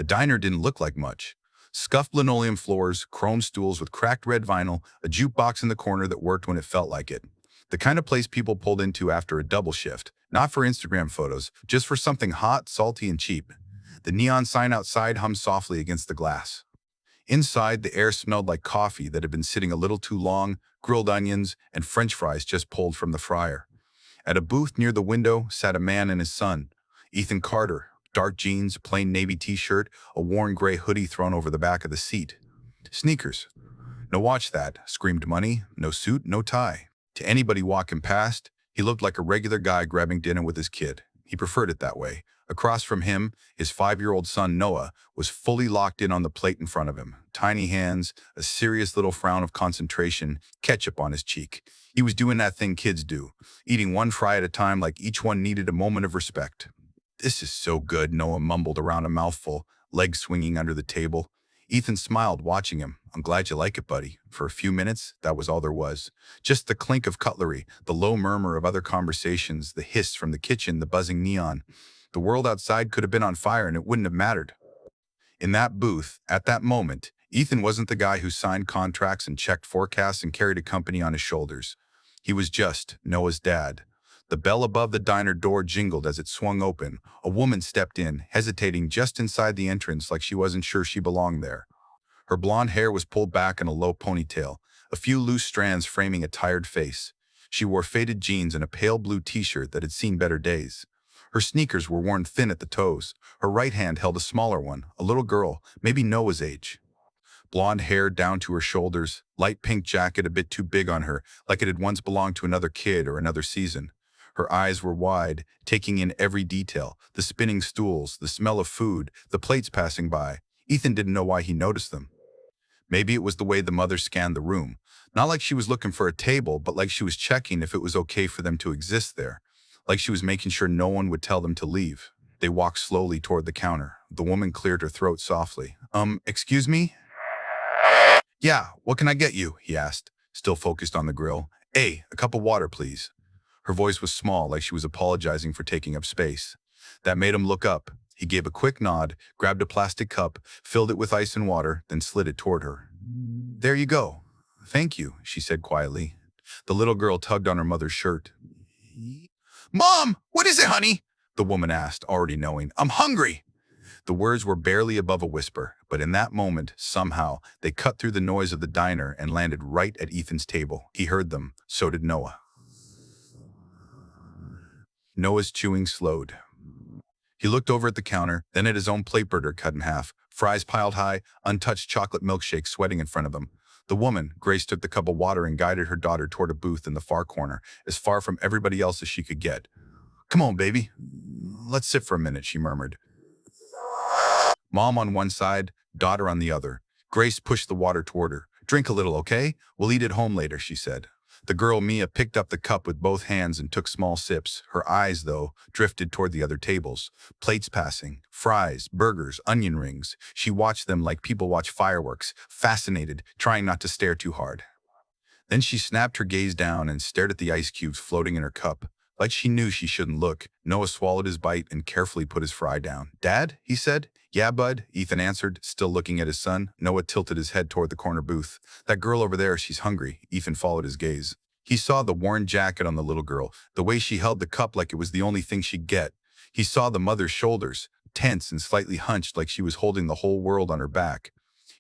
The diner didn't look like much. Scuffed linoleum floors, chrome stools with cracked red vinyl, a jukebox in the corner that worked when it felt like it. The kind of place people pulled into after a double shift, not for Instagram photos, just for something hot, salty, and cheap. The neon sign outside hummed softly against the glass. Inside, the air smelled like coffee that had been sitting a little too long, grilled onions, and French fries just pulled from the fryer. At a booth near the window sat a man and his son. Ethan Carter, dark jeans, plain navy t-shirt, a worn gray hoodie thrown over the back of the seat. Sneakers. No watch that, screamed Money, no suit, no tie. To anybody walking past, he looked like a regular guy grabbing dinner with his kid. He preferred it that way. Across from him, his 5-year-old son Noah was fully locked in on the plate in front of him. Tiny hands, a serious little frown of concentration, ketchup on his cheek. He was doing that thing kids do, eating one fry at a time like each one needed a moment of respect. "This is so good," Noah mumbled around a mouthful, legs swinging under the table. Ethan smiled, watching him. "I'm glad you like it, buddy." For a few minutes, that was all there was. Just the clink of cutlery, the low murmur of other conversations, the hiss from the kitchen, the buzzing neon. The world outside could have been on fire and it wouldn't have mattered. In that booth, at that moment, Ethan wasn't the guy who signed contracts and checked forecasts and carried a company on his shoulders. He was just Noah's dad. The bell above the diner door jingled as it swung open. A woman stepped in, hesitating just inside the entrance like she wasn't sure she belonged there. Her blonde hair was pulled back in a low ponytail, a few loose strands framing a tired face. She wore faded jeans and a pale blue t-shirt that had seen better days. Her sneakers were worn thin at the toes. Her right hand held a smaller one, a little girl, maybe Noah's age. Blonde hair down to her shoulders, light pink jacket a bit too big on her, like it had once belonged to another kid or another season. Her eyes were wide, taking in every detail, the spinning stools, the smell of food, the plates passing by. Ethan didn't know why he noticed them. Maybe it was the way the mother scanned the room. Not like she was looking for a table, but like she was checking if it was okay for them to exist there. Like she was making sure no one would tell them to leave. They walked slowly toward the counter. The woman cleared her throat softly. Excuse me?" "Yeah, what can I get you?" he asked, still focused on the grill. "A cup of water, please." Her voice was small, like she was apologizing for taking up space. That made him look up. He gave a quick nod, grabbed a plastic cup, filled it with ice and water, then slid it toward her. "There you go." "Thank you," she said quietly. The little girl tugged on her mother's shirt. "Mom, what is it, honey?" the woman asked, already knowing. "I'm hungry." The words were barely above a whisper, but in that moment, somehow, they cut through the noise of the diner and landed right at Ethan's table. He heard them. So did Noah. Noah's chewing slowed. He looked over at the counter, then at his own plate burger cut in half, fries piled high, untouched chocolate milkshake sweating in front of him. The woman, Grace, took the cup of water and guided her daughter toward a booth in the far corner, as far from everybody else as she could get. "Come on, baby. Let's sit for a minute," she murmured. Mom on one side, daughter on the other. Grace pushed the water toward her. "Drink a little, okay? We'll eat at home later," she said. The girl, Mia, picked up the cup with both hands and took small sips. Her eyes, though, drifted toward the other tables. Plates passing, fries, burgers, onion rings. She watched them like people watch fireworks, fascinated, trying not to stare too hard. Then she snapped her gaze down and stared at the ice cubes floating in her cup. Like she knew she shouldn't look, Noah swallowed his bite and carefully put his fry down. "Dad?" he said. "Yeah, bud," Ethan answered, still looking at his son. Noah tilted his head toward the corner booth. "That girl over there, she's hungry." Ethan followed his gaze. He saw the worn jacket on the little girl, the way she held the cup like it was the only thing she'd get. He saw the mother's shoulders, tense and slightly hunched like she was holding the whole world on her back.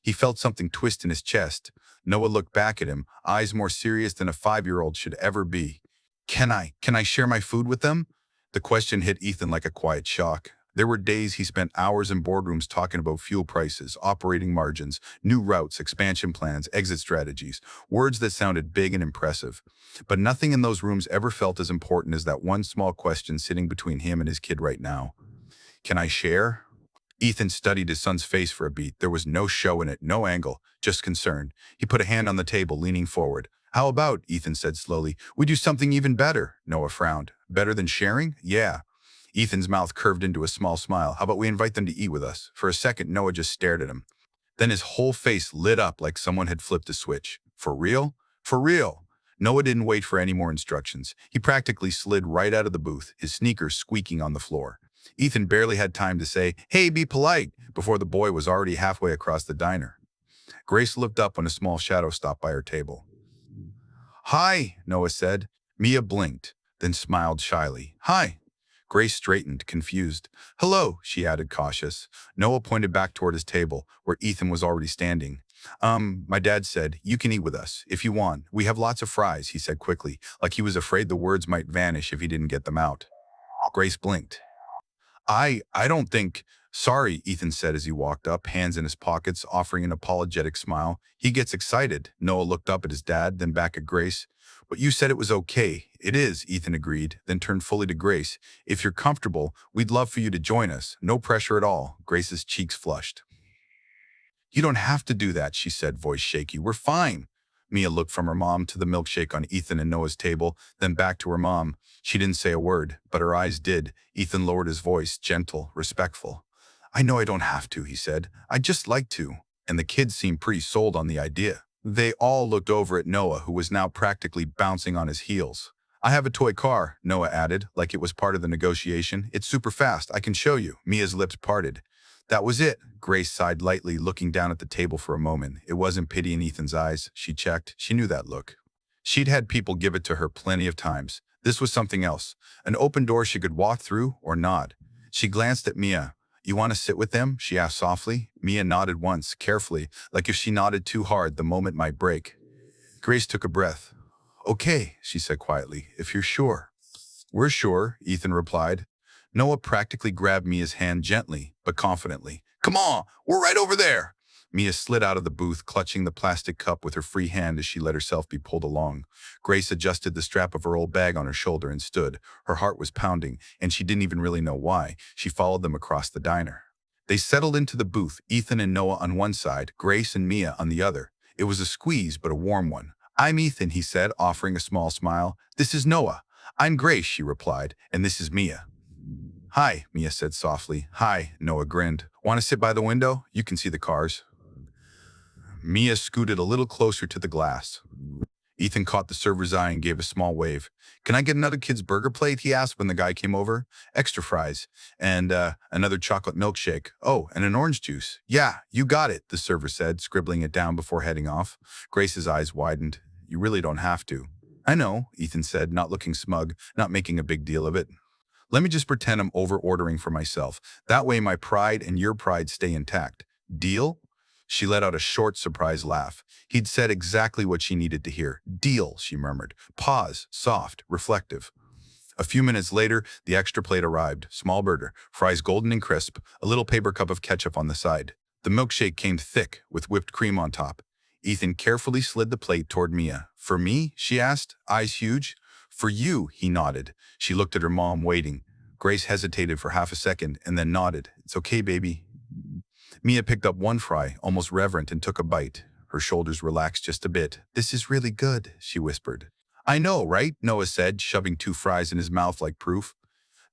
He felt something twist in his chest. Noah looked back at him, eyes more serious than a 5-year-old should ever be. Can I share my food with them?" The question hit Ethan like a quiet shock. There were days he spent hours in boardrooms talking about fuel prices, operating margins, new routes, expansion plans, exit strategies, words that sounded big and impressive. But nothing in those rooms ever felt as important as that one small question sitting between him and his kid right now. "Can I share?" Ethan studied his son's face for a beat. There was no show in it, no angle, just concern. He put a hand on the table, leaning forward. "How about," Ethan said slowly, "we do something even better?" Noah frowned. "Better than sharing?" "Yeah." Ethan's mouth curved into a small smile. "How about we invite them to eat with us?" For a second, Noah just stared at him. Then his whole face lit up like someone had flipped a switch. "For real?" "For real." Noah didn't wait for any more instructions. He practically slid right out of the booth, his sneakers squeaking on the floor. Ethan barely had time to say, "Hey, be polite," before the boy was already halfway across the diner. Grace looked up when a small shadow stopped by her table. "Hi," Noah said. Mia blinked, then smiled shyly. "Hi." Grace straightened, confused. "Hello," she added, cautious. Noah pointed back toward his table, where Ethan was already standing. My dad said, you can eat with us, if you want. We have lots of fries," he said quickly, like he was afraid the words might vanish if he didn't get them out. Grace blinked. I don't think. Sorry, Ethan said as he walked up, hands in his pockets, offering an apologetic smile. He gets excited. Noah looked up at his dad, then back at Grace. "But you said it was okay." "It is," Ethan agreed, then turned fully to Grace. "If you're comfortable, we'd love for you to join us. No pressure at all." Grace's cheeks flushed. "You don't have to do that," she said, voice shaky. "We're fine." Mia looked from her mom to the milkshake on Ethan and Noah's table, then back to her mom. She didn't say a word, but her eyes did. Ethan lowered his voice, gentle, respectful. "I know I don't have to," he said. "I'd just like to." And the kids seemed pretty sold on the idea. They all looked over at Noah, who was now practically bouncing on his heels. "I have a toy car," Noah added, like it was part of the negotiation. "It's super fast. I can show you." Mia's lips parted. "That was it." Grace sighed lightly, looking down at the table for a moment. It wasn't pity in Ethan's eyes. She checked. She knew that look. She'd had people give it to her plenty of times. This was something else. An open door she could walk through or nod. She glanced at Mia. "You want to sit with them?" she asked softly. Mia nodded once, carefully, like if she nodded too hard, the moment might break. Grace took a breath. "Okay," she said quietly, "if you're sure." "We're sure," Ethan replied. Noah practically grabbed Mia's hand gently, but confidently. "Come on, we're right over there." Mia slid out of the booth, clutching the plastic cup with her free hand as she let herself be pulled along. Grace adjusted the strap of her old bag on her shoulder and stood. Her heart was pounding, and she didn't even really know why. She followed them across the diner. They settled into the booth, Ethan and Noah on one side, Grace and Mia on the other. It was a squeeze, but a warm one. "I'm Ethan," he said, offering a small smile. "This is Noah." "I'm Grace," she replied, "and this is Mia." "Hi," Mia said softly. "Hi," Noah grinned. "Want to sit by the window? You can see the cars." Mia scooted a little closer to the glass. Ethan caught the server's eye and gave a small wave. "Can I get another kid's burger plate?" he asked when the guy came over. "Extra fries. And another chocolate milkshake. Oh, and an orange juice." "Yeah, you got it," the server said, scribbling it down before heading off. Grace's eyes widened. "You really don't have to." "I know," Ethan said, not looking smug, not making a big deal of it. "Let me just pretend I'm over-ordering for myself. That way my pride and your pride stay intact. Deal?" She let out a short, surprised laugh. He'd said exactly what she needed to hear. "Deal," she murmured. Pause, soft, reflective. A few minutes later, the extra plate arrived. Small burger, fries golden and crisp, a little paper cup of ketchup on the side. The milkshake came thick, with whipped cream on top. Ethan carefully slid the plate toward Mia. "For me?" she asked, eyes huge. "For you," he nodded. She looked at her mom, waiting. Grace hesitated for half a second, and then nodded. "It's okay, baby." Mia picked up one fry, almost reverent, and took a bite. Her shoulders relaxed just a bit. "This is really good," she whispered. "I know, right?" Noah said, shoving two fries in his mouth like proof.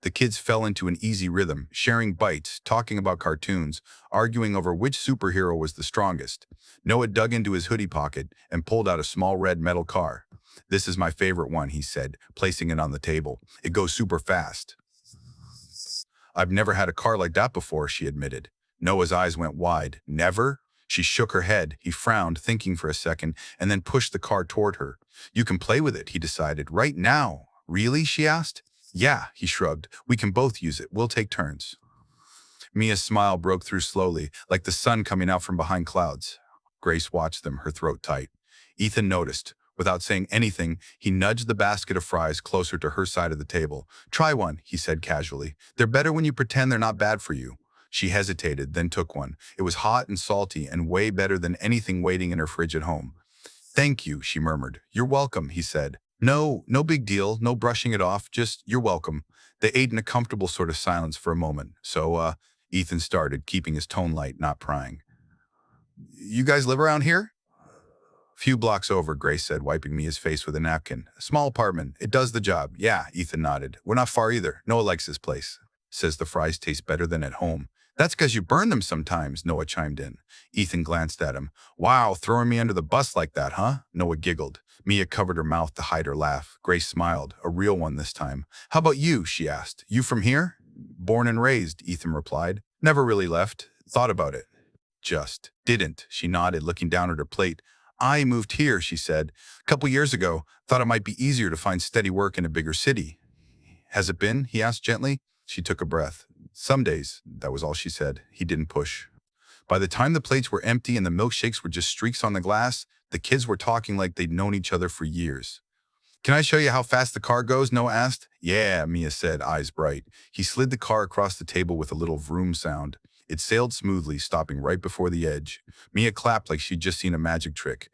The kids fell into an easy rhythm, sharing bites, talking about cartoons, arguing over which superhero was the strongest. Noah dug into his hoodie pocket and pulled out a small red metal car. "This is my favorite one," he said, placing it on the table. "It goes super fast." "I've never had a car like that before," she admitted. Noah's eyes went wide. "Never?" She shook her head. He frowned, thinking for a second, and then pushed the car toward her. "You can play with it," he decided. "Right now." "Really?" she asked. "Yeah," he shrugged. "We can both use it. We'll take turns." Mia's smile broke through slowly, like the sun coming out from behind clouds. Grace watched them, her throat tight. Ethan noticed. Without saying anything, he nudged the basket of fries closer to her side of the table. "Try one," he said casually. "They're better when you pretend they're not bad for you." She hesitated, then took one. It was hot and salty and way better than anything waiting in her fridge at home. "Thank you," she murmured. "You're welcome," he said. No big deal, no brushing it off, just you're welcome." They ate in a comfortable sort of silence for a moment. Ethan started, keeping his tone light, not prying. "You guys live around here?" "Few blocks over," Grace said, wiping Mia's face with a napkin. "A small apartment. It does the job." "Yeah," Ethan nodded. "We're not far either. Noah likes this place. Says the fries taste better than at home." "That's because you burn them sometimes," Noah chimed in. Ethan glanced at him. "Wow, throwing me under the bus like that, huh?" Noah giggled. Mia covered her mouth to hide her laugh. Grace smiled, a real one this time. "How about you?" she asked. "You from here?" Born and raised, Ethan replied. Never really left. Thought about it. Just didn't, she nodded, looking down at her plate. I moved here, she said, a couple years ago. Thought it might be easier to find steady work in a bigger city. Has it been? He asked gently. She took a breath. Some days, that was all she said. He didn't push. By the time the plates were empty and the milkshakes were just streaks on the glass, the kids were talking like they'd known each other for years. Can I show you how fast the car goes? Noah asked. Yeah, Mia said, eyes bright. He slid the car across the table with a little vroom sound. It sailed smoothly, stopping right before the edge. Mia clapped like she'd just seen a magic trick.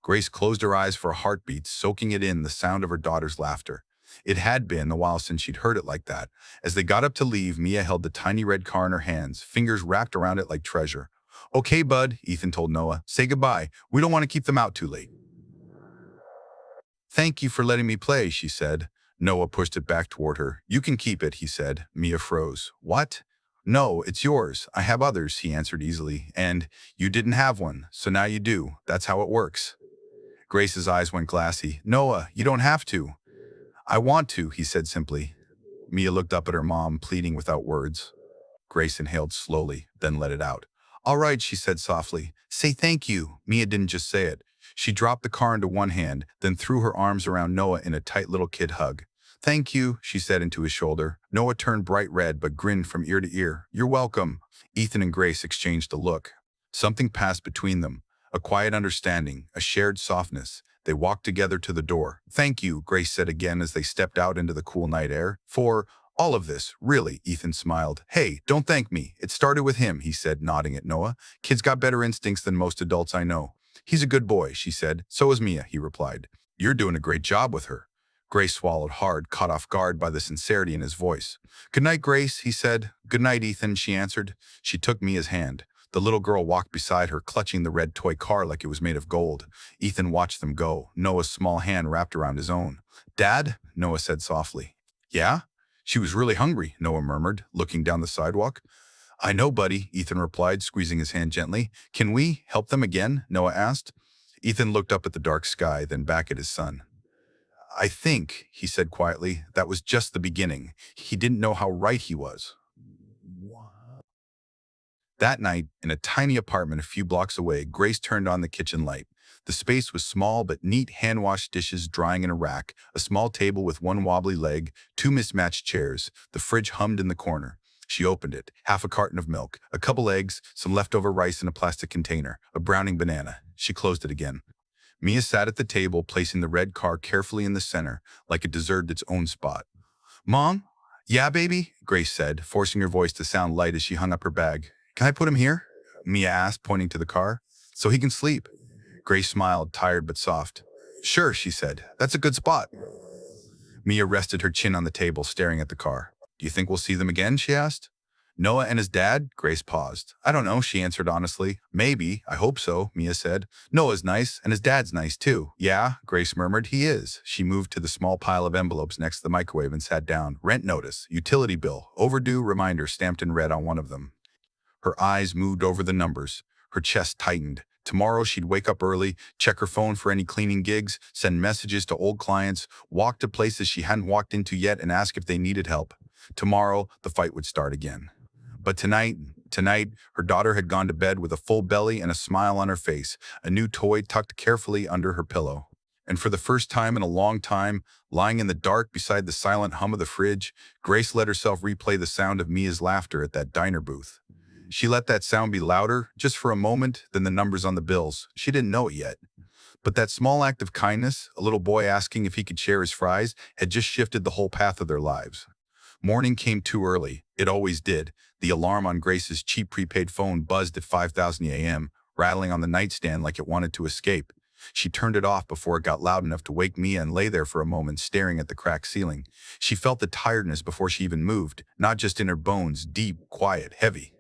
Grace closed her eyes for a heartbeat, soaking it in the sound of her daughter's laughter. It had been a while since she'd heard it like that. As they got up to leave, Mia held the tiny red car in her hands, fingers wrapped around it like treasure. Okay, bud, Ethan told Noah. Say goodbye. We don't want to keep them out too late. Thank you for letting me play, she said. Noah pushed it back toward her. You can keep it, he said. Mia froze. What? No, it's yours. I have others, he answered easily. And you didn't have one, so now you do. That's how it works. Grace's eyes went glassy. Noah, you don't have to. I want to, he said simply. Mia looked up at her mom, pleading without words. Grace inhaled slowly, then let it out. All right, she said softly. Say thank you. Mia didn't just say it. She dropped the car into one hand, then threw her arms around Noah in a tight little kid hug. Thank you, she said into his shoulder. Noah turned bright red but grinned from ear to ear. You're welcome. Ethan and Grace exchanged a look. Something passed between them, a quiet understanding, a shared softness. They walked together to the door. Thank you, Grace said again as they stepped out into the cool night air. For all of this, really, Ethan smiled. Hey, don't thank me. It started with him, he said, nodding at Noah. Kid's got better instincts than most adults I know. He's a good boy, she said. So is Mia, he replied. You're doing a great job with her. Grace swallowed hard, caught off guard by the sincerity in his voice. Good night, Grace, he said. Good night, Ethan, she answered. She took Mia's hand. The little girl walked beside her, clutching the red toy car like it was made of gold. Ethan watched them go, Noah's small hand wrapped around his own. Dad? Noah said softly. Yeah? She was really hungry, Noah murmured, looking down the sidewalk. I know, buddy, Ethan replied, squeezing his hand gently. Can we help them again? Noah asked. Ethan looked up at the dark sky, then back at his son. I think, he said quietly, that was just the beginning. He didn't know how right he was. That night, in a tiny apartment a few blocks away, Grace turned on the kitchen light. The space was small but neat, hand-washed dishes drying in a rack, a small table with one wobbly leg, two mismatched chairs. The fridge hummed in the corner. She opened it, half a carton of milk, a couple eggs, some leftover rice in a plastic container, a browning banana. She closed it again. Mia sat at the table, placing the red car carefully in the center, like it deserved its own spot. Mom? Yeah, baby? Grace said, forcing her voice to sound light as she hung up her bag. Can I put him here? Mia asked, pointing to the car. So he can sleep. Grace smiled, tired but soft. Sure, she said. That's a good spot. Mia rested her chin on the table, staring at the car. Do you think we'll see them again? She asked. Noah and his dad? Grace paused. I don't know, she answered honestly. Maybe. I hope so, Mia said. Noah's nice, and his dad's nice too. Yeah, Grace murmured. He is. She moved to the small pile of envelopes next to the microwave and sat down. Rent notice, utility bill, overdue reminder stamped in red on one of them. Her eyes moved over the numbers. Her chest tightened. Tomorrow she'd wake up early, check her phone for any cleaning gigs, send messages to old clients, walk to places she hadn't walked into yet and ask if they needed help. Tomorrow, the fight would start again. But tonight, her daughter had gone to bed with a full belly and a smile on her face, a new toy tucked carefully under her pillow. And for the first time in a long time, lying in the dark beside the silent hum of the fridge, Grace let herself replay the sound of Mia's laughter at that diner booth. She let that sound be louder, just for a moment, than the numbers on the bills. She didn't know it yet. But that small act of kindness, a little boy asking if he could share his fries, had just shifted the whole path of their lives. Morning came too early. It always did. The alarm on Grace's cheap prepaid phone buzzed at 5:000 a.m., rattling on the nightstand like it wanted to escape. She turned it off before it got loud enough to wake Mia and lay there for a moment staring at the cracked ceiling. She felt the tiredness before she even moved, not just in her bones, deep, quiet, heavy.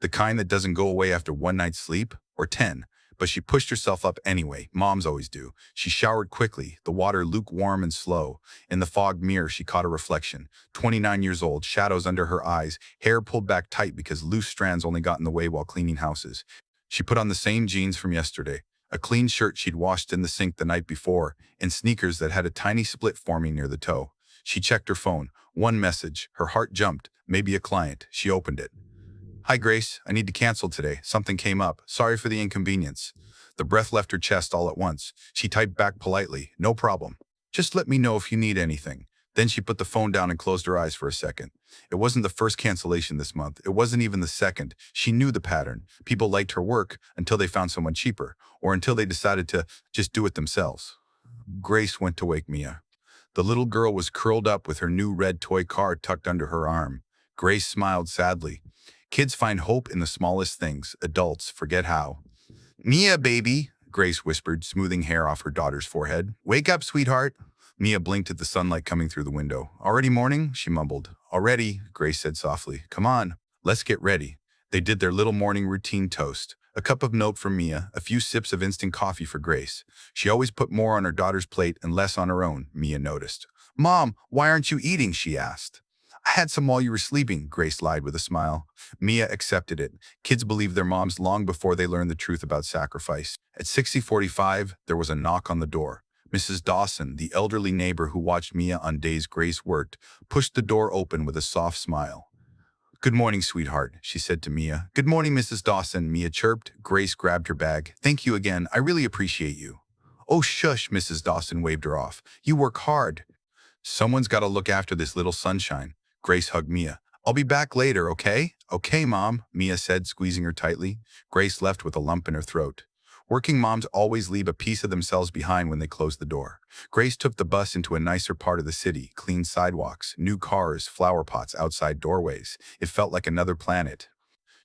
The kind that doesn't go away after one night's sleep, or 10. But she pushed herself up anyway. Moms always do. She showered quickly, the water lukewarm and slow. In the fogged mirror, she caught a reflection. 29 years old, shadows under her eyes, hair pulled back tight because loose strands only got in the way while cleaning houses. She put on the same jeans from yesterday, a clean shirt she'd washed in the sink the night before, and sneakers that had a tiny split forming near the toe. She checked her phone. One message. Her heart jumped. Maybe a client. She opened it. Hi, Grace. I need to cancel today. Something came up. Sorry for the inconvenience. The breath left her chest all at once. She typed back politely. No problem. Just let me know if you need anything. Then she put the phone down and closed her eyes for a second. It wasn't the first cancellation this month. It wasn't even the second. She knew the pattern. People liked her work until they found someone cheaper, or until they decided to just do it themselves. Grace went to wake Mia. The little girl was curled up with her new red toy car tucked under her arm. Grace smiled sadly. Kids find hope in the smallest things. Adults forget how. Mia, baby, Grace whispered, smoothing hair off her daughter's forehead. Wake up, sweetheart. Mia blinked at the sunlight coming through the window. Already morning? She mumbled. Already, Grace said softly. Come on, let's get ready. They did their little morning routine toast. A cup of milk for Mia, a few sips of instant coffee for Grace. She always put more on her daughter's plate and less on her own, Mia noticed. Mom, why aren't you eating? She asked. I had some while you were sleeping, Grace lied with a smile. Mia accepted it. Kids believe their moms long before they learn the truth about sacrifice. At 6:45, there was a knock on the door. Mrs. Dawson, the elderly neighbor who watched Mia on days Grace worked, pushed the door open with a soft smile. Good morning, sweetheart, she said to Mia. Good morning, Mrs. Dawson, Mia chirped. Grace grabbed her bag. Thank you again. I really appreciate you. Oh, shush, Mrs. Dawson waved her off. You work hard. Someone's got to look after this little sunshine. Grace hugged Mia. I'll be back later, okay? Okay, Mom, Mia said, squeezing her tightly. Grace left with a lump in her throat. Working moms always leave a piece of themselves behind when they close the door. Grace took the bus into a nicer part of the city, clean sidewalks, new cars, flower pots outside doorways. It felt like another planet.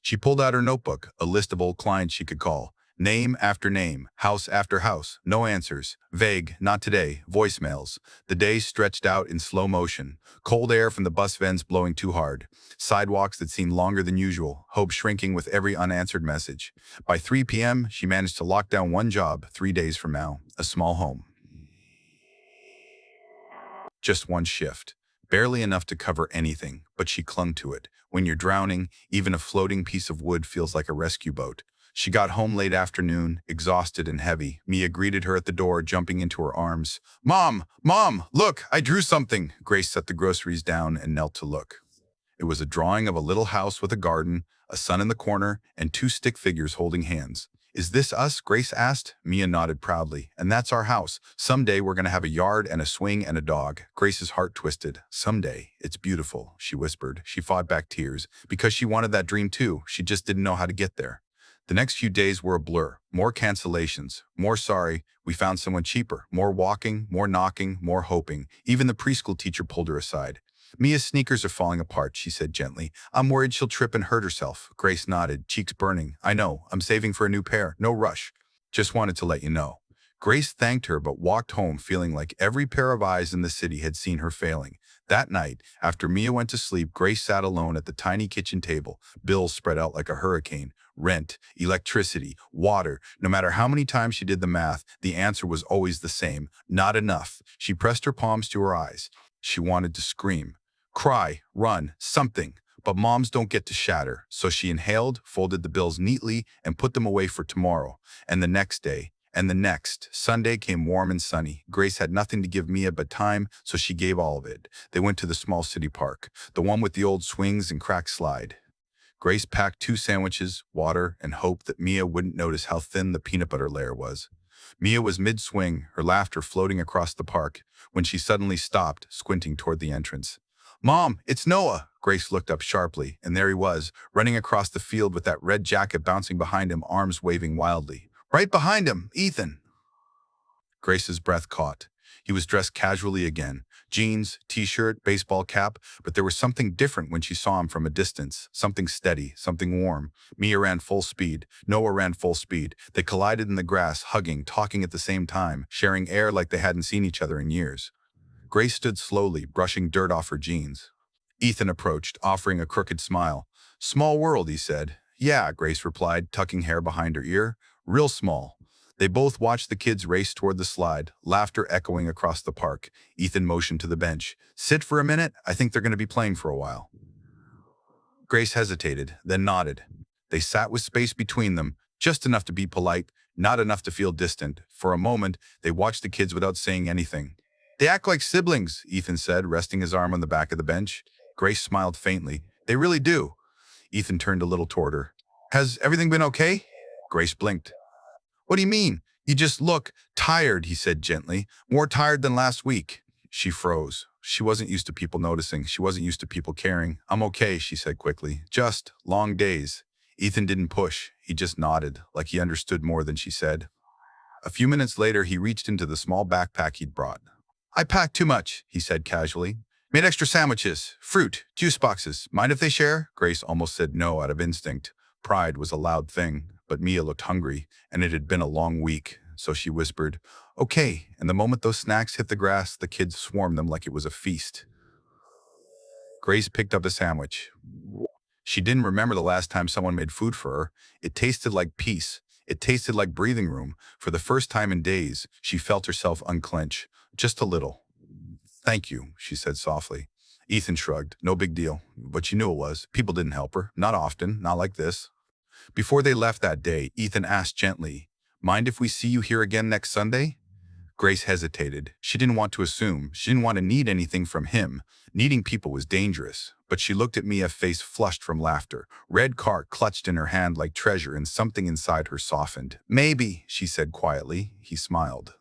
She pulled out her notebook, a list of old clients she could call. Name after name, house after house, no answers. Vague, not today, voicemails. The days stretched out in slow motion. Cold air from the bus vents blowing too hard. Sidewalks that seemed longer than usual, hope shrinking with every unanswered message. By 3 p.m., she managed to lock down one job 3 days from now, a small home. Just one shift. Barely enough to cover anything, but she clung to it. When you're drowning, even a floating piece of wood feels like a rescue boat. She got home late afternoon, exhausted and heavy. Mia greeted her at the door, jumping into her arms. Mom, look, I drew something. Grace set the groceries down and knelt to look. It was a drawing of a little house with a garden, a sun in the corner, and two stick figures holding hands. Is this us? Grace asked. Mia nodded proudly. And that's our house. Someday we're going to have a yard and a swing and a dog. Grace's heart twisted. Someday. It's beautiful, she whispered. She fought back tears. Because she wanted that dream too. She just didn't know how to get there. The next few days were a blur. More cancellations. More sorry, we found someone cheaper. More walking, more knocking, more hoping. Even the preschool teacher pulled her aside. Mia's sneakers are falling apart, she said gently. I'm worried she'll trip and hurt herself. Grace nodded, cheeks burning. I know. I'm saving for a new pair. No rush. Just wanted to let you know. Grace thanked her but walked home feeling like every pair of eyes in the city had seen her failing. That night, after Mia went to sleep, Grace sat alone at the tiny kitchen table, bills spread out like a hurricane. Rent, electricity, water. No matter how many times she did the math, the answer was always the same. Not enough. She pressed her palms to her eyes. She wanted to scream. Cry, run, something. But moms don't get to shatter. So she inhaled, folded the bills neatly, and put them away for tomorrow. And the next day. And the next. Sunday came warm and sunny. Grace had nothing to give Mia but time, so she gave all of it. They went to the small city park, the one with the old swings and cracked slide. Grace packed 2 sandwiches, water, and hoped that Mia wouldn't notice how thin the peanut butter layer was. Mia was mid-swing, her laughter floating across the park, when she suddenly stopped, squinting toward the entrance. Mom, it's Noah! Grace looked up sharply, and there he was, running across the field with that red jacket bouncing behind him, arms waving wildly. Right behind him, Ethan! Grace's breath caught. He was dressed casually again. Jeans, t-shirt, baseball cap, but there was something different when she saw him from a distance. Something steady, something warm. Mia ran full speed. Noah ran full speed. They collided in the grass, hugging, talking at the same time, sharing air like they hadn't seen each other in years. Grace stood slowly, brushing dirt off her jeans. Ethan approached, offering a crooked smile. Small world, he said. Yeah, Grace replied, tucking hair behind her ear. Real small. They both watched the kids race toward the slide, laughter echoing across the park. Ethan motioned to the bench. Sit for a minute. I think they're going to be playing for a while. Grace hesitated, then nodded. They sat with space between them, just enough to be polite, not enough to feel distant. For a moment, they watched the kids without saying anything. They act like siblings, Ethan said, resting his arm on the back of the bench. Grace smiled faintly. They really do. Ethan turned a little toward her. Has everything been okay? Grace blinked. What do you mean? You just look tired, he said gently. More tired than last week. She froze. She wasn't used to people noticing. She wasn't used to people caring. I'm okay, she said quickly. Just long days. Ethan didn't push. He just nodded, like he understood more than she said. A few minutes later, he reached into the small backpack he'd brought. I packed too much, he said casually. Made extra sandwiches, fruit, juice boxes. Mind if they share? Grace almost said no out of instinct. Pride was a loud thing, but Mia looked hungry, and it had been a long week, so she whispered, okay, and the moment those snacks hit the grass, the kids swarmed them like it was a feast. Grace picked up the sandwich. She didn't remember the last time someone made food for her. It tasted like peace. It tasted like breathing room. For the first time in days, she felt herself unclench, just a little. Thank you, she said softly. Ethan shrugged. No big deal. But she knew it was. People didn't help her. Not often. Not like this. Before they left that day, Ethan asked gently, mind if we see you here again next Sunday? Grace hesitated. She didn't want to assume. She didn't want to need anything from him. Needing people was dangerous. But she looked at Mia, face flushed from laughter. Red cart clutched in her hand like treasure, and something inside her softened. Maybe, she said quietly. He smiled.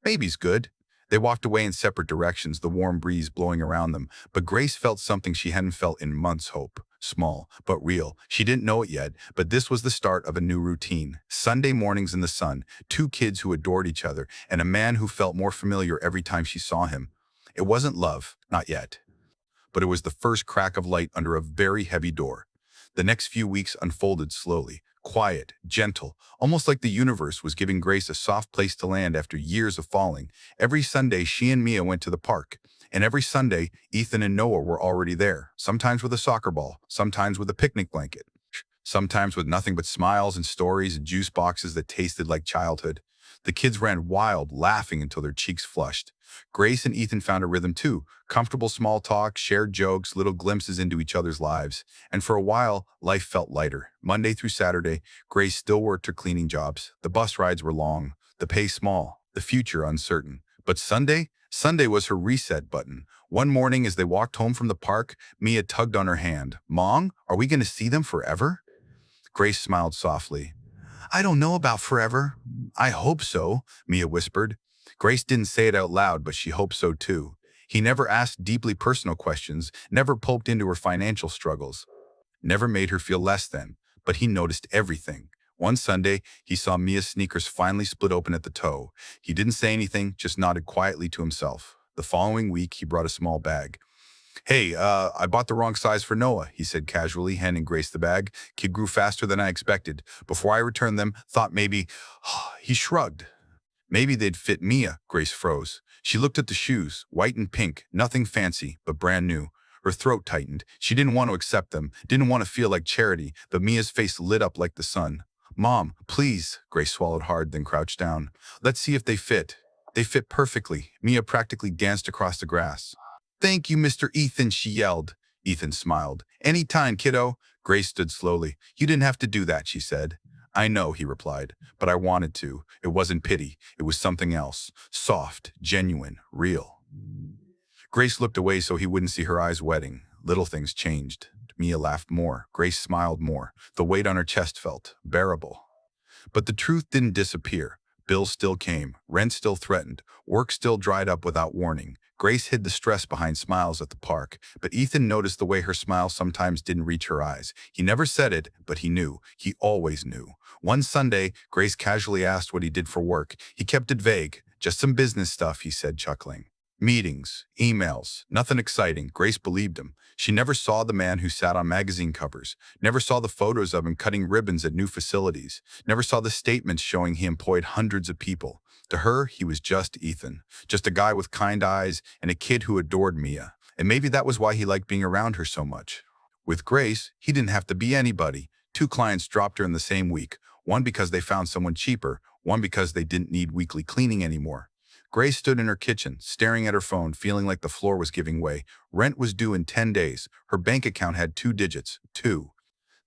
Maybe's good. They walked away in separate directions, the warm breeze blowing around them. But Grace felt something she hadn't felt in months. Hope. Small, but real. She didn't know it yet, but this was the start of a new routine. Sunday mornings in the sun, two kids who adored each other, and a man who felt more familiar every time she saw him. It wasn't love, not yet. But it was the first crack of light under a very heavy door. The next few weeks unfolded slowly. Quiet, gentle, almost like the universe was giving Grace a soft place to land after years of falling. Every Sunday, she and Mia went to the park. And every Sunday, Ethan and Noah were already there, sometimes with a soccer ball, sometimes with a picnic blanket, sometimes with nothing but smiles and stories and juice boxes that tasted like childhood. The kids ran wild, laughing until their cheeks flushed. Grace and Ethan found a rhythm too, comfortable small talk, shared jokes, little glimpses into each other's lives. And for a while, life felt lighter. Monday through Saturday, Grace still worked her cleaning jobs. The bus rides were long, the pay small, the future uncertain. But Sunday was her reset button. One morning as they walked home from the park, Mia tugged on her hand. Mom, are we going to see them forever? Grace smiled softly. I don't know about forever. I hope so, Mia whispered. Grace didn't say it out loud, but she hoped so too. He never asked deeply personal questions, never poked into her financial struggles, never made her feel less than, but he noticed everything. One Sunday, he saw Mia's sneakers finally split open at the toe. He didn't say anything, just nodded quietly to himself. The following week, he brought a small bag. Hey, I bought the wrong size for Noah, he said casually, handing Grace the bag. Kid grew faster than I expected. Before I returned them, thought maybe... He shrugged. Maybe they'd fit Mia, Grace froze. She looked at the shoes, white and pink, nothing fancy, but brand new. Her throat tightened. She didn't want to accept them, didn't want to feel like charity, but Mia's face lit up like the sun. Mom, please, Grace swallowed hard, then crouched down. Let's see if they fit. They fit perfectly. Mia practically danced across the grass. Thank you, Mr. Ethan, she yelled. Ethan smiled. Anytime, kiddo. Grace stood slowly. You didn't have to do that, she said. I know, he replied, but I wanted to. It wasn't pity. It was something else. Soft, genuine, real. Grace looked away so he wouldn't see her eyes wetting. Little things changed. Mia laughed more. Grace smiled more. The weight on her chest felt bearable. But the truth didn't disappear. Bills still came. Rent still threatened. Work still dried up without warning. Grace hid the stress behind smiles at the park, but Ethan noticed the way her smile sometimes didn't reach her eyes. He never said it, but he knew. He always knew. One Sunday, Grace casually asked what he did for work. He kept it vague. Just some business stuff, he said, chuckling. Meetings, emails, nothing exciting. Grace believed him. She never saw the man who sat on magazine covers, never saw the photos of him cutting ribbons at new facilities, never saw the statements showing he employed hundreds of people. To her, he was just Ethan, just a guy with kind eyes and a kid who adored Mia. And maybe that was why he liked being around her so much. With Grace, he didn't have to be anybody. 2 clients dropped her in the same week, one because they found someone cheaper, one because they didn't need weekly cleaning anymore. Grace stood in her kitchen, staring at her phone, feeling like the floor was giving way. Rent was due in 10 days. Her bank account had 2 digits, 2.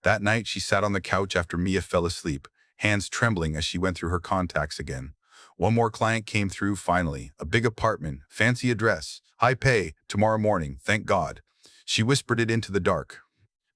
That night, she sat on the couch after Mia fell asleep, hands trembling as she went through her contacts again. One more client came through finally. A big apartment, fancy address, high pay, tomorrow morning, thank God. She whispered it into the dark.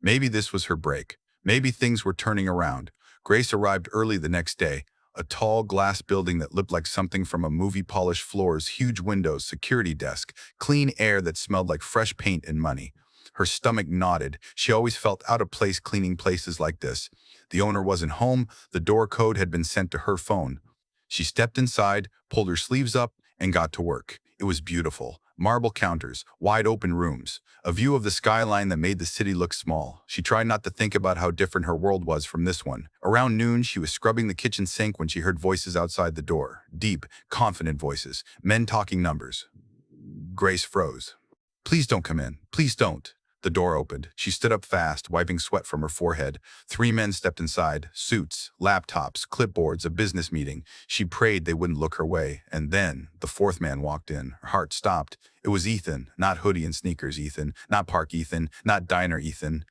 Maybe this was her break. Maybe things were turning around. Grace arrived early the next day. A tall glass building that looked like something from a movie, polished floors, huge windows, security desk, clean air that smelled like fresh paint and money. Her stomach knotted. She always felt out of place cleaning places like this. The owner wasn't home. The door code had been sent to her phone. She stepped inside, pulled her sleeves up, and got to work. It was beautiful. Marble counters, wide open rooms, a view of the skyline that made the city look small. She tried not to think about how different her world was from this one. Around noon, she was scrubbing the kitchen sink when she heard voices outside the door. Deep, confident voices, men talking numbers. Grace froze. Please don't come in. Please don't. The door opened. She stood up fast, wiping sweat from her forehead. Three men stepped inside. Suits, laptops, clipboards, a business meeting. She prayed they wouldn't look her way. And then the fourth man walked in. Her heart stopped. It was Ethan. Not hoodie and sneakers Ethan. Not park Ethan. Not diner Ethan.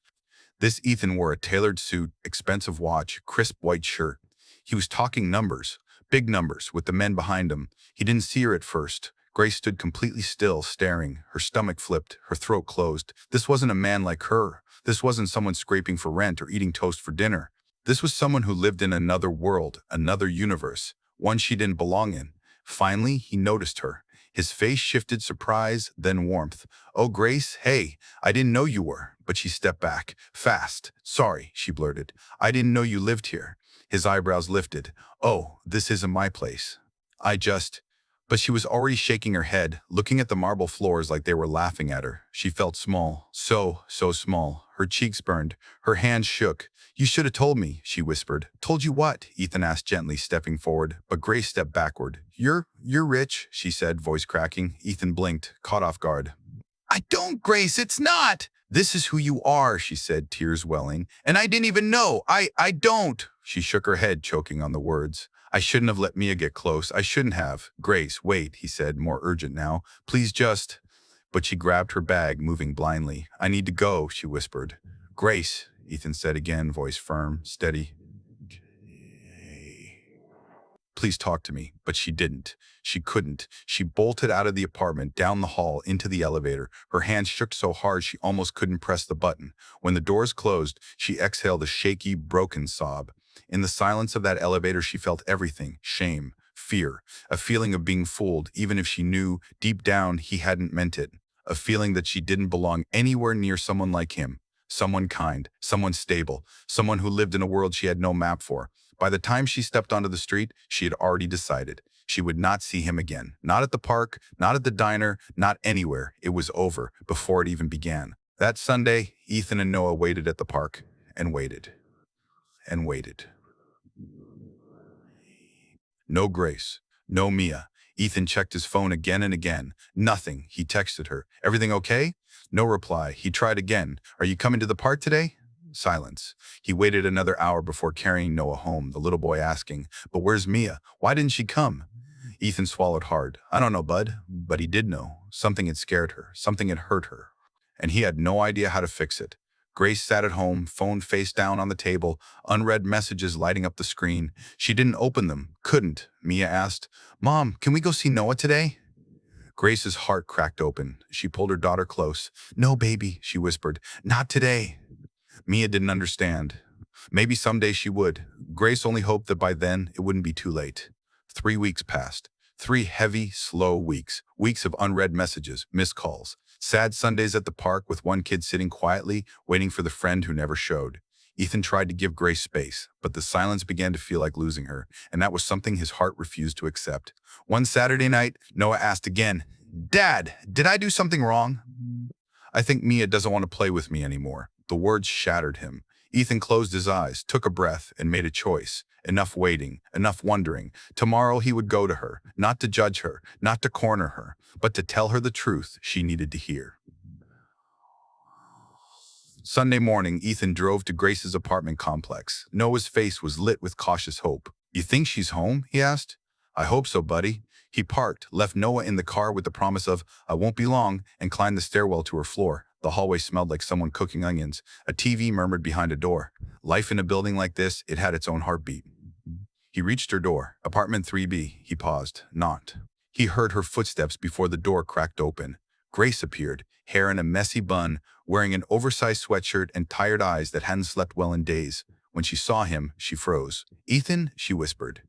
This Ethan wore a tailored suit, expensive watch, crisp white shirt. He was talking numbers. Big numbers, with the men behind him. He didn't see her at first. Grace stood completely still, staring. Her stomach flipped, her throat closed. This wasn't a man like her. This wasn't someone scraping for rent or eating toast for dinner. This was someone who lived in another world, another universe, one she didn't belong in. Finally, he noticed her. His face shifted surprise, then warmth. "Oh, Grace, hey, I didn't know you were." But she stepped back, fast. "Sorry," she blurted. "I didn't know you lived here." His eyebrows lifted. "Oh, this isn't my place. I just..." But she was already shaking her head, looking at the marble floors like they were laughing at her. She felt small, so small. Her cheeks burned. Her hands shook. "You should have told me," she whispered. "Told you what?" Ethan asked gently, stepping forward. But Grace stepped backward. You're rich," she said, voice cracking. Ethan blinked, caught off guard. "I don't, Grace, it's not." "This is who you are," she said, tears welling. "And I didn't even know. I don't." She shook her head, choking on the words. "I shouldn't have let Mia get close. I shouldn't have." "Grace, wait," he said, more urgent now. "Please just..." But she grabbed her bag, moving blindly. "I need to go," she whispered. "Grace," Ethan said again, voice firm, steady. "Please talk to me." But she didn't. She couldn't. She bolted out of the apartment, down the hall, into the elevator. Her hands shook so hard she almost couldn't press the button. When the doors closed, she exhaled a shaky, broken sob. In the silence of that elevator, she felt everything: shame, fear, a feeling of being fooled, even if she knew, deep down, he hadn't meant it. A feeling that she didn't belong anywhere near someone like him. Someone kind, someone stable, someone who lived in a world she had no map for. By the time she stepped onto the street, she had already decided. She would not see him again. Not at the park, not at the diner, not anywhere. It was over, before it even began. That Sunday, Ethan and Noah waited at the park, and waited, and waited. No Grace, no Mia. Ethan checked his phone again and again. Nothing. He texted her. "Everything okay?" No reply. He tried again. "Are you coming to the park today?" Silence. He waited another hour before carrying Noah home, the little boy asking, "But where's Mia? Why didn't she come?" Ethan swallowed hard. "I don't know, bud." But he did know. Something had scared her. Something had hurt her. And he had no idea how to fix it. Grace sat at home, phone face down on the table, unread messages lighting up the screen. She didn't open them. Couldn't. Mia asked, "Mom, can we go see Noah today?" Grace's heart cracked open. She pulled her daughter close. "No, baby," she whispered. "Not today." Mia didn't understand. Maybe someday she would. Grace only hoped that by then it wouldn't be too late. 3 weeks passed. 3 heavy, slow weeks. Weeks of unread messages, missed calls. Sad Sundays at the park with one kid sitting quietly, waiting for the friend who never showed. Ethan tried to give Grace space, but the silence began to feel like losing her, and that was something his heart refused to accept. One Saturday night, Noah asked again, "Dad, did I do something wrong?" "I think Mia doesn't want to play with me anymore." The words shattered him. Ethan closed his eyes, took a breath, and made a choice. Enough waiting, enough wondering. Tomorrow he would go to her, not to judge her, not to corner her, but to tell her the truth she needed to hear. Sunday morning, Ethan drove to Grace's apartment complex. Noah's face was lit with cautious hope. "You think she's home?" he asked. "I hope so, buddy." He parked, left Noah in the car with the promise of, "I won't be long," and climbed the stairwell to her floor. The hallway smelled like someone cooking onions. A TV murmured behind a door. Life in a building like this, it had its own heartbeat. He reached her door. Apartment 3B. He paused, knocked. He heard her footsteps before the door cracked open. Grace appeared, hair in a messy bun, wearing an oversized sweatshirt and tired eyes that hadn't slept well in days. When she saw him, she froze. "Ethan," she whispered.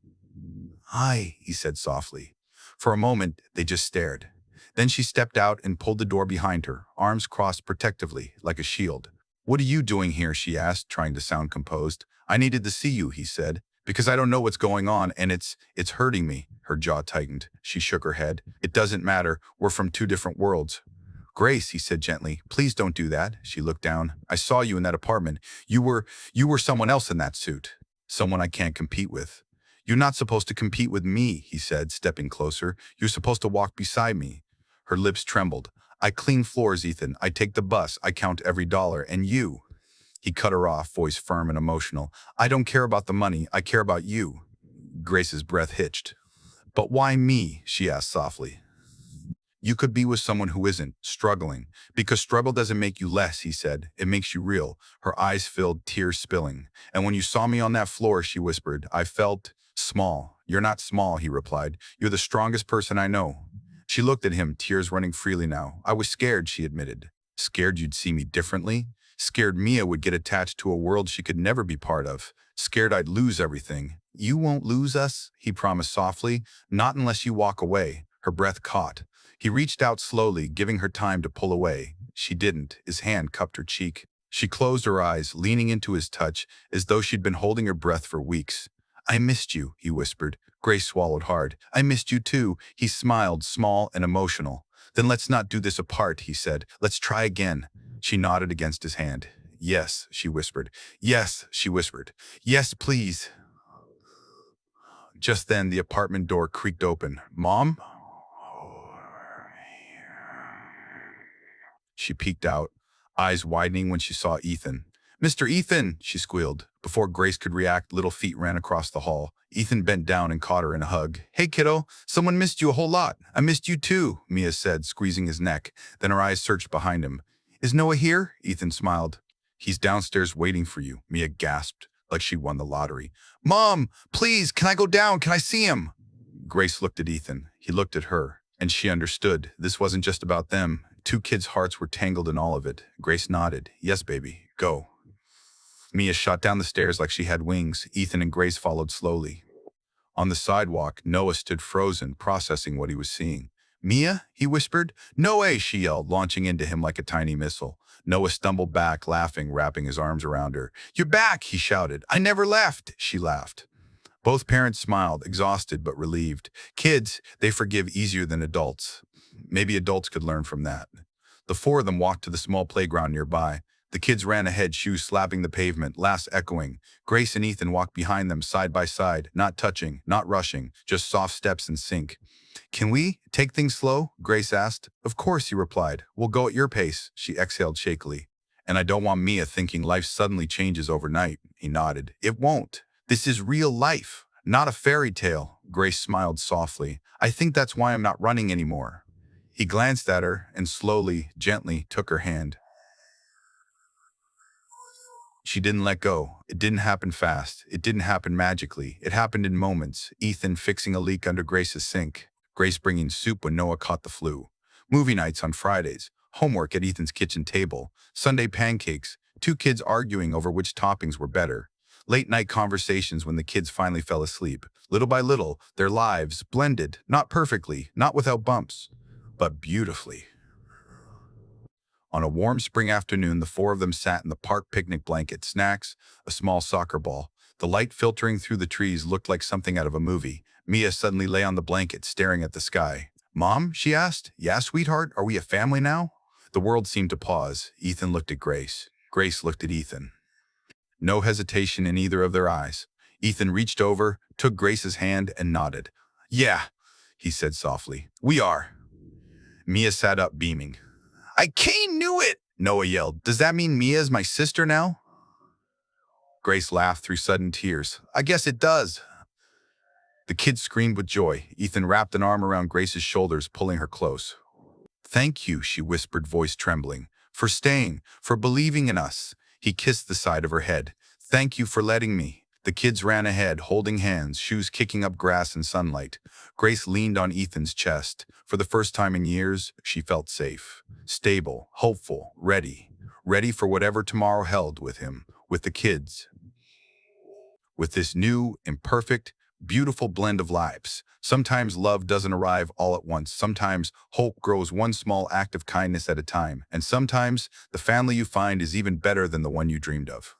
"Hi," he said softly. For a moment, they just stared. Then she stepped out and pulled the door behind her, arms crossed protectively, like a shield. "What are you doing here?" she asked, trying to sound composed. "I needed to see you," he said, "because I don't know what's going on, and it's hurting me." Her jaw tightened. She shook her head. "It doesn't matter. We're from two different worlds." "Grace," he said gently, "please don't do that." She looked down. "I saw you in that apartment. You were someone else in that suit. Someone I can't compete with." "You're not supposed to compete with me," he said, stepping closer. "You're supposed to walk beside me." Her lips trembled. "I clean floors, Ethan. I take the bus. I count every dollar. And you—" He cut her off, voice firm and emotional. "I don't care about the money. I care about you." Grace's breath hitched. "But why me?" she asked softly. "You could be with someone who isn't, struggling. Because struggle doesn't make you less," he said. "It makes you real." Her eyes filled, tears spilling. "And when you saw me on that floor," she whispered, "I felt small." "You're not small," he replied. "You're the strongest person I know." She looked at him, tears running freely now. "I was scared," she admitted. "Scared you'd see me differently? Scared Mia would get attached to a world she could never be part of. Scared I'd lose everything." "You won't lose us," he promised softly. "Not unless you walk away." Her breath caught. He reached out slowly, giving her time to pull away. She didn't. His hand cupped her cheek. She closed her eyes, leaning into his touch, as though she'd been holding her breath for weeks. "I missed you," he whispered. Grace swallowed hard. "I missed you too." He smiled, small and emotional. "Then let's not do this apart," he said. "Let's try again." She nodded against his hand. "Yes," she whispered. "Yes," she whispered. "Yes, please." Just then, the apartment door creaked open. "Mom?" She peeked out, eyes widening when she saw Ethan. "Mr. Ethan!" she squealed. Before Grace could react, little feet ran across the hall. Ethan bent down and caught her in a hug. "Hey, kiddo, someone missed you a whole lot." "I missed you too," Mia said, squeezing his neck. Then her eyes searched behind him. "Is Noah here?" Ethan smiled. "He's downstairs waiting for you," Mia gasped, like she won the lottery. "Mom, please, can I go down? Can I see him?" Grace looked at Ethan. He looked at her, and she understood. This wasn't just about them. Two kids' hearts were tangled in all of it. Grace nodded. "Yes, baby, go." Mia shot down the stairs like she had wings. Ethan and Grace followed slowly. On the sidewalk, Noah stood frozen, processing what he was seeing. "Mia?" he whispered. "No way," she yelled, launching into him like a tiny missile. Noah stumbled back, laughing, wrapping his arms around her. "You're back," he shouted. "I never left," she laughed. Both parents smiled, exhausted but relieved. Kids, they forgive easier than adults. Maybe adults could learn from that. The four of them walked to the small playground nearby. The kids ran ahead, shoes slapping the pavement, laughs echoing. Grace and Ethan walked behind them, side by side, not touching, not rushing, just soft steps in sync. "Can we take things slow?" Grace asked. "Of course," he replied. "We'll go at your pace," she exhaled shakily. "And I don't want Mia thinking life suddenly changes overnight," he nodded. "It won't. This is real life, not a fairy tale." Grace smiled softly. "I think that's why I'm not running anymore." He glanced at her and slowly, gently took her hand. She didn't let go. It didn't happen fast. It didn't happen magically. It happened in moments. Ethan fixing a leak under Grace's sink. Grace bringing soup when Noah caught the flu. Movie nights on Fridays. Homework at Ethan's kitchen table. Sunday pancakes. Two kids arguing over which toppings were better. Late night conversations when the kids finally fell asleep. Little by little, their lives blended, not perfectly, not without bumps, but beautifully. On a warm spring afternoon, the four of them sat in the park picnic blanket, snacks, a small soccer ball. The light filtering through the trees looked like something out of a movie. Mia suddenly lay on the blanket, staring at the sky. "Mom?" she asked. "Yeah, sweetheart, are we a family now?" The world seemed to pause. Ethan looked at Grace. Grace looked at Ethan. No hesitation in either of their eyes. Ethan reached over, took Grace's hand, and nodded. "Yeah," he said softly. "We are." Mia sat up, beaming. "I knew it!" Noah yelled. "Does that mean Mia is my sister now?" Grace laughed through sudden tears. "I guess it does." The kids screamed with joy. Ethan wrapped an arm around Grace's shoulders, pulling her close. "Thank you," she whispered, voice trembling, "for staying, for believing in us." He kissed the side of her head. "Thank you for letting me." The kids ran ahead, holding hands, shoes kicking up grass and sunlight. Grace leaned on Ethan's chest. For the first time in years, she felt safe, stable, hopeful, ready for whatever tomorrow held with him, with the kids, with this new, imperfect, beautiful blend of lives. Sometimes love doesn't arrive all at once. Sometimes hope grows one small act of kindness at a time. And sometimes the family you find is even better than the one you dreamed of.